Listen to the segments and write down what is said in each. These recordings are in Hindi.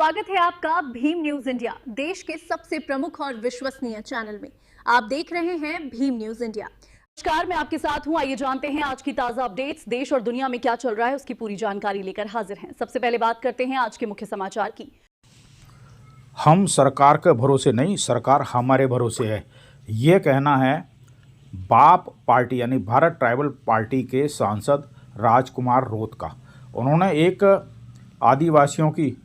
स्वागत है आपका भीम न्यूज इंडिया, देश के सबसे प्रमुख और विश्वसनीय चैनल में। आप देख रहे हैं भीम न्यूज इंडिया। नमस्कार, मैं आपके साथ हूं। आइए जानते हैं आज की ताजा अपडेट्स। देश और दुनिया में क्या चल रहा है उसकी पूरी जानकारी लेकर हाजिर हैं। सबसे पहले बात करते हैं आज के मुख्य समाचार की। हम सरकार के भरोसे नहीं, सरकार हमारे भरोसे है, ये कहना है बाप पार्टी यानी भारत ट्राइबल पार्टी के सांसद राजकुमार रोत का। उन्होंने एक आदिवासियों की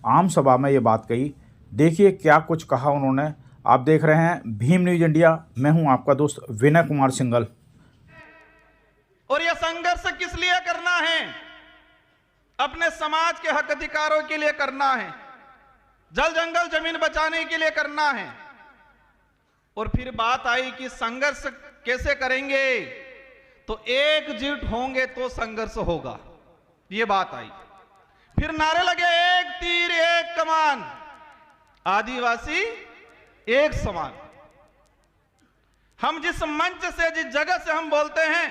आम सभा में ये बात कही। देखिए क्या कुछ कहा उन्होंने। आप देख रहे हैं भीम न्यूज इंडिया। मैं हूं आपका दोस्त विनय कुमार सिंघल। और यह संघर्ष किस लिए करना है? अपने समाज के हक अधिकारों के लिए करना है, जल जंगल जमीन बचाने के लिए करना है। और फिर बात आई कि संघर्ष कैसे करेंगे, तो एकजुट होंगे तो संघर्ष होगा, ये बात आई। फिर नारे लगे, एक तीर एक कमान, आदिवासी एक समान। हम जिस मंच से, जिस जगह से हम बोलते हैं,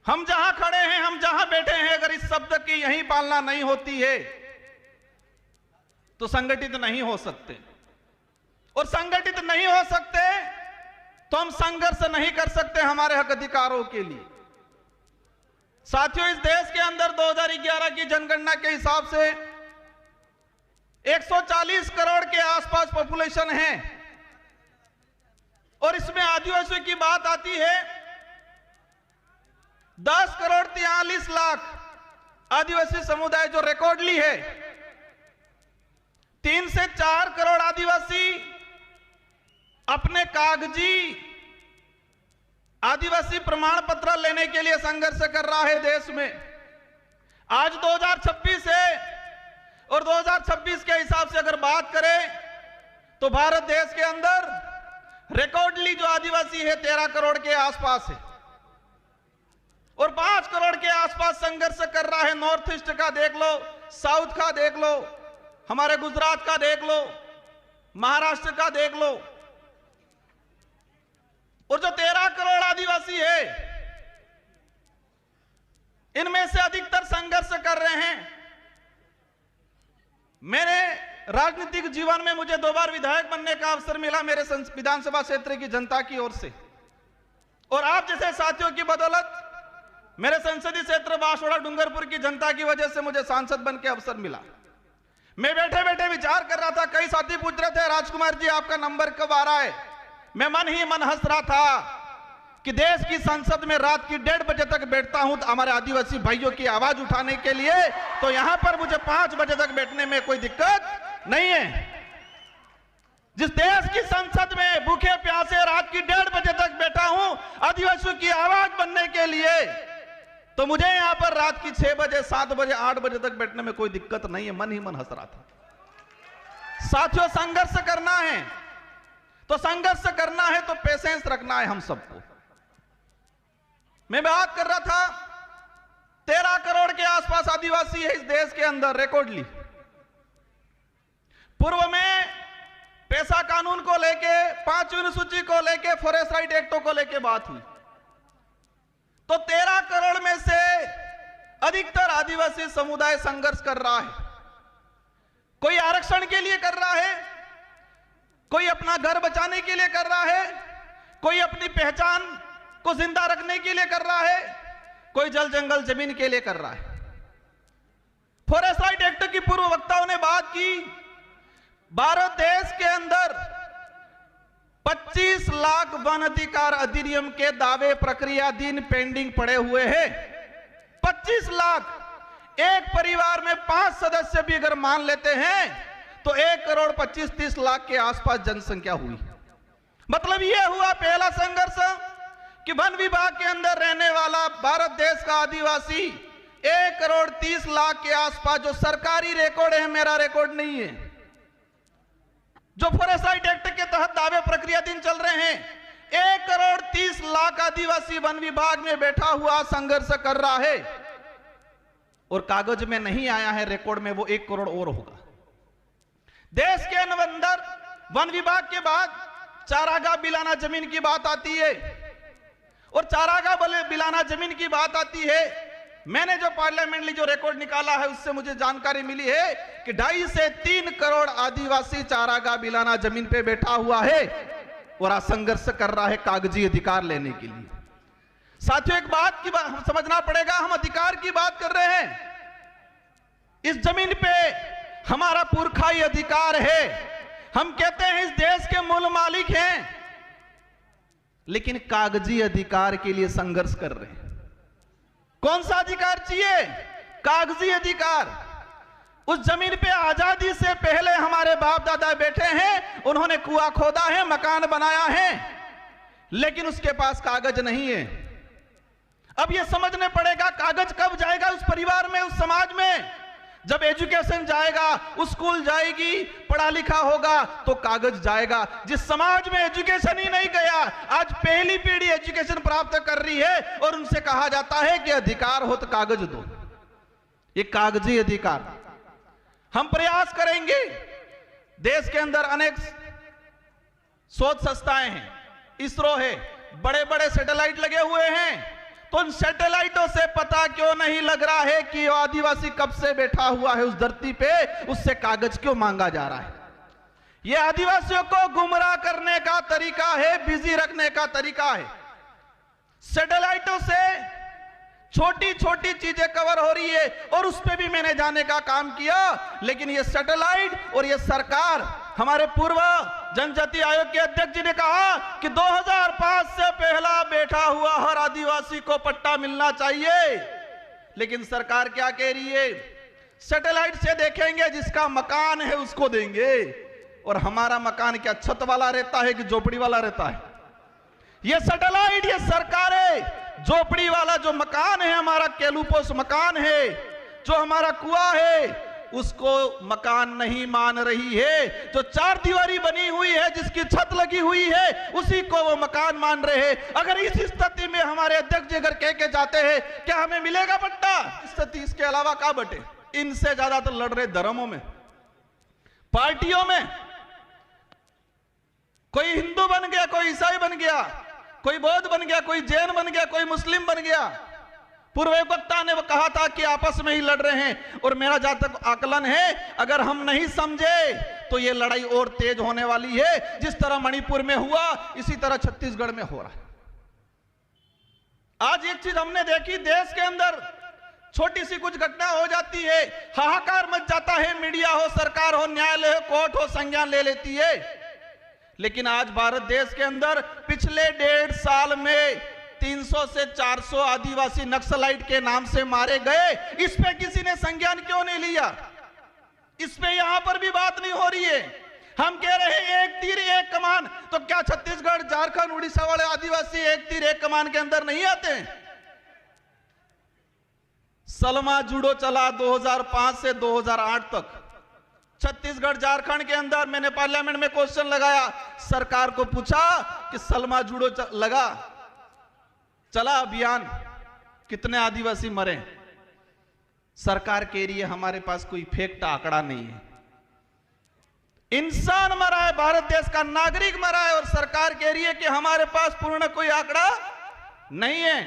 हम जहां खड़े हैं, हम जहां बैठे हैं, अगर इस शब्द की यही पालना नहीं होती है तो संगठित नहीं हो सकते। और संगठित नहीं हो सकते तो हम संघर्ष नहीं कर सकते हमारे हक अधिकारों के लिए। साथियों, इस देश के अंदर 2011 की जनगणना के हिसाब से 140 करोड़ के आसपास पॉपुलेशन है। और इसमें आदिवासियों की बात आती है, 10 करोड़ 43 लाख आदिवासी समुदाय जो रिकॉर्डली है। 3 से 4 करोड़ आदिवासी अपने कागजी आदिवासी प्रमाण पत्र लेने के लिए संघर्ष कर रहा है देश में। आज 2026 है और 2026 के हिसाब से अगर बात करें तो भारत देश के अंदर रिकॉर्डली जो आदिवासी है 13 करोड़ के आसपास है। और 5 करोड़ के आसपास संघर्ष कर रहा है। नॉर्थ ईस्ट का देख लो, साउथ का देख लो, हमारे गुजरात का देख लो, महाराष्ट्र का देख लो। और जो 13 करोड़ आदिवासी है, इनमें से अधिकतर संघर्ष कर रहे हैं। मेरे राजनीतिक जीवन में मुझे 2 बार विधायक बनने का अवसर मिला मेरे विधानसभा क्षेत्र की जनता की ओर से। और आप जैसे साथियों की बदौलत मेरे संसदीय क्षेत्र बांसवाड़ा डूंगरपुर की जनता की वजह से मुझे सांसद बन के अवसर मिला। मैं बैठे बैठे विचार कर रहा था, कई साथी पूछ रहे थे, राजकुमार जी आपका नंबर कब आ रहा है? मैं मन ही मन हंस रहा था कि देश की संसद में रात की 1:30 बजे तक बैठता हूं तो हमारे आदिवासी भाइयों की आवाज उठाने के लिए, तो यहां पर मुझे 5 बजे तक बैठने में कोई दिक्कत नहीं है। जिस देश की संसद में भूखे प्यासे रात की 1:30 बजे तक बैठा हूं आदिवासियों की आवाज बनने के लिए, तो मुझे यहां पर रात की 6 बजे 7 बजे 8 बजे तक बैठने में कोई दिक्कत नहीं है। मन ही मन हंस रहा था। साथियों, संघर्ष करना है तो संघर्ष करना है तो पेशेंस रखना है हम सबको। मैं बात कर रहा था, 13 करोड़ के आसपास आदिवासी है इस देश के अंदर रिकॉर्डली। पूर्व में पैसा कानून को लेके, 5वीं अनुसूची को लेके, फॉरेस्ट राइट एक्टों को लेके बात हुई, तो 13 करोड़ में से अधिकतर आदिवासी समुदाय संघर्ष कर रहा है। कोई आरक्षण के लिए कर रहा है, कोई अपना घर बचाने के लिए कर रहा है, कोई अपनी पहचान को जिंदा रखने के लिए कर रहा है, कोई जल जंगल जमीन के लिए कर रहा है। फॉरेस्ट राइट एक्ट की पूर्व वक्ताओं ने बात की, भारत देश के अंदर 25 लाख वन अधिकार अधिनियम के दावे प्रक्रियाधीन पेंडिंग पड़े हुए हैं। 25 लाख। एक परिवार में 5 सदस्य भी अगर मान लेते हैं तो 1 करोड़ 25-30 लाख के आसपास जनसंख्या हुई। मतलब यह हुआ पहला संघर्ष कि वन विभाग के अंदर रहने वाला भारत देश का आदिवासी 1 करोड़ 30 लाख के आसपास, जो सरकारी रिकॉर्ड है, मेरा रिकॉर्ड नहीं है, जो फॉरेस्ट राइट एक्ट के तहत दावे प्रक्रियाधीन चल रहे हैं, 1 करोड़ 30 लाख आदिवासी वन विभाग में बैठा हुआ संघर्ष कर रहा है। और कागज में नहीं आया है रिकॉर्ड में, वो 1 करोड़ और होगा। देश के अंदर वन विभाग के बाद चारागाह बिलाना जमीन की बात आती है, और चारागाह बिलाना जमीन की बात आती है मैंने जो पार्लियामेंटली जो रिकॉर्ड निकाला है उससे मुझे जानकारी मिली है कि 2.5 से 3 करोड़ आदिवासी चारागाह बिलाना जमीन पे बैठा हुआ है और संघर्ष कर रहा है कागजी अधिकार लेने के लिए। साथियों, एक बात की समझना पड़ेगा, हम अधिकार की बात कर रहे हैं। इस जमीन पे हमारा पुरखाई अधिकार है, हम कहते हैं इस देश के मूल मालिक हैं, लेकिन कागजी अधिकार के लिए संघर्ष कर रहे हैं। कौन सा अधिकार चाहिए? कागजी अधिकार। उस जमीन पे आजादी से पहले हमारे बाप दादा बैठे हैं, उन्होंने कुआं खोदा है, मकान बनाया है, लेकिन उसके पास कागज नहीं है। अब यह समझने पड़ेगा कागज कब जाएगा उस परिवार में, उस समाज में। जब एजुकेशन जाएगा, उस स्कूल जाएगी, पढ़ा लिखा होगा तो कागज जाएगा। जिस समाज में एजुकेशन ही नहीं गया, आज पहली पीढ़ी एजुकेशन प्राप्त कर रही है और उनसे कहा जाता है कि अधिकार हो तो कागज दो। ये कागजी अधिकार। हम प्रयास करेंगे। देश के अंदर अनेक शोध संस्थाएं हैं, इसरो है, बड़े बड़े सैटेलाइट लगे हुए हैं, तो उन सैटेलाइटों से पता क्यों नहीं लग रहा है कि आदिवासी कब से बैठा हुआ है उस धरती पे, उससे कागज क्यों मांगा जा रहा है? यह आदिवासियों को गुमराह करने का तरीका है, बिजी रखने का तरीका है। सैटेलाइटों से छोटी छोटी चीजें कवर हो रही है और उस पे भी मैंने जाने का काम किया, लेकिन ये सैटेलाइट और ये सरकार, हमारे पूर्व जनजाति आयोग के अध्यक्ष जी ने कहा कि 2005 से पहला बैठा हुआ हर आदिवासी को पट्टा मिलना चाहिए, लेकिन सरकार क्या कह रही है? सैटेलाइट से देखेंगे, जिसका मकान है उसको देंगे। और हमारा मकान क्या छत वाला रहता है कि झोपड़ी वाला रहता है? ये सैटेलाइट, ये सरकारें झोपड़ी वाला जो मकान है, हमारा केलुपोस मकान है, जो हमारा कुआं है, उसको मकान नहीं मान रही है। जो 4 दीवारी बनी हुई है, जिसकी छत लगी हुई है, उसी को वो मकान मान रहे हैं। अगर इस स्थिति में हमारे अध्यक्ष जी अगर कह के जाते हैं क्या हमें मिलेगा पट्टा? स्थिति इसके अलावा क्या बटे? इनसे ज्यादा तो लड़ रहे धर्मों में, पार्टियों में। कोई हिंदू बन गया, कोई ईसाई बन गया, कोई बौद्ध बन गया, कोई जैन बन गया, कोई मुस्लिम बन गया। पूर्व वक्ता ने वो कहा था कि आपस में ही लड़ रहे हैं, और मेरा जहां तक आकलन है, अगर हम नहीं समझे तो ये लड़ाई और तेज होने वाली है। जिस तरह मणिपुर में हुआ, इसी तरह छत्तीसगढ़ में हो रहा है। आज एक चीज हमने देखी, देश के अंदर छोटी सी कुछ घटना हो जाती है, हाहाकार मच जाता है, मीडिया हो, सरकार हो, न्यायालय हो, कोर्ट हो, संज्ञान ले लेती है। लेकिन आज भारत देश के अंदर पिछले 1.5 साल में 300 से 400 आदिवासी नक्सलाइट के नाम से मारे गए। इस पे किसी ने संज्ञान क्यों नहीं लिया? इस पे यहां पर भी बात नहीं हो रही है। हम कह रहे हैं एक तीर एक कमान, तो क्या छत्तीसगढ़, झारखंड, उड़ीसा वाले आदिवासी एक तीर एक कमान के अंदर नहीं आते हैं? सलमा जुडो चला 2005 से 2008 तक छत्तीसगढ़, झारखंड के अंदर। मैंने पार्लियामेंट में क्वेश्चन लगाया, सरकार को पूछा कि सलमा जुडो चला अभियान, कितने आदिवासी मरे? सरकार कह रही है हमारे पास कोई फेक आंकड़ा नहीं है। इंसान मरा है, भारत देश का नागरिक मरा है, और सरकार कह रही है कि हमारे पास पूर्ण कोई आंकड़ा नहीं है।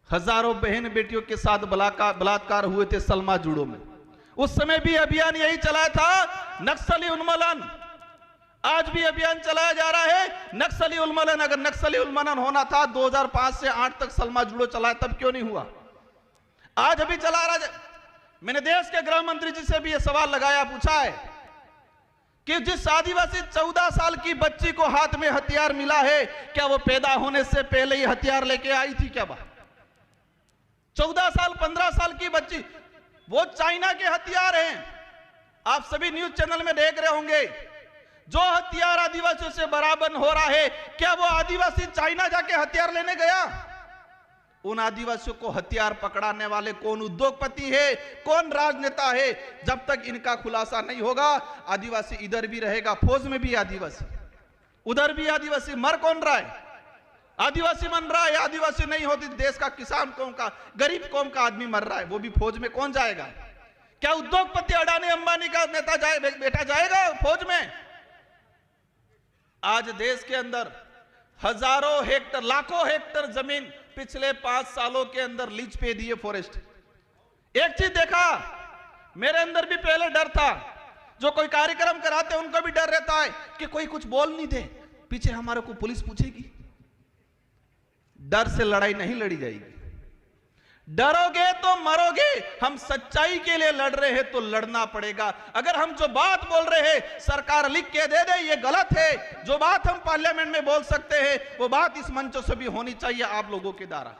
हजारों बहन बेटियों के साथ बलात्कार हुए थे सलमा जुडो में। उस समय भी अभियान यही चलाया था, नक्सली उन्मूलन। आज भी अभियान चलाया जा रहा है, नक्सली उन्मूलन। अगर नक्सली उन्मूलन होना था 2005 से 8 तक सलमा जुडो चलाया, तब क्यों नहीं हुआ? आज अभी चला रहा। मैंने देश के गृह मंत्री जी से भी यह सवाल लगाया, पूछा है कि जिस आदिवासी 14 साल की बच्ची को हाथ में हथियार मिला है, क्या वो पैदा होने से पहले ही हथियार लेके आई थी क्या? 14 साल 15 साल की बच्ची, वो चाइना के हथियार हैं। आप सभी न्यूज चैनल में देख रहे होंगे, जो हथियार आदिवासियों से बराबर हो रहा है, क्या वो आदिवासी चाइना जाके हथियार लेने गया? उन आदिवासियों को हथियार पकड़ाने वाले कौन उद्योगपति है, कौन राजनेता है? जब तक इनका खुलासा नहीं होगा, आदिवासी इधर भी रहेगा, फौज में भी आदिवासी, उधर भी आदिवासी। मर कौन रहा है? आदिवासी मर रहा है। आदिवासी नहीं होती देश का किसान कौम का, गरीब कौम का आदमी मर रहा है, वो भी फौज में कौन जाएगा? क्या उद्योगपति अडानी अंबानी का नेता बेटा जाएगा फौज में? आज देश के अंदर हजारों हेक्टर, लाखों हेक्टर जमीन पिछले 5 सालों के अंदर लीज पे दिए फॉरेस्ट। एक चीज देखा, मेरे अंदर भी पहले डर था, जो कोई कार्यक्रम कराते हैं उनको भी डर रहता है कि कोई कुछ बोल नहीं दे, पीछे हमारे को पुलिस पूछेगी। डर से लड़ाई नहीं लड़ी जाएगी, डरोगे तो मरोगे। हम सच्चाई के लिए लड़ रहे हैं तो लड़ना पड़ेगा। अगर हम जो बात बोल रहे हैं सरकार लिख के दे दे ये गलत है, जो बात हम पार्लियामेंट में बोल सकते हैं वो बात इस मंच से भी होनी चाहिए आप लोगों के द्वारा।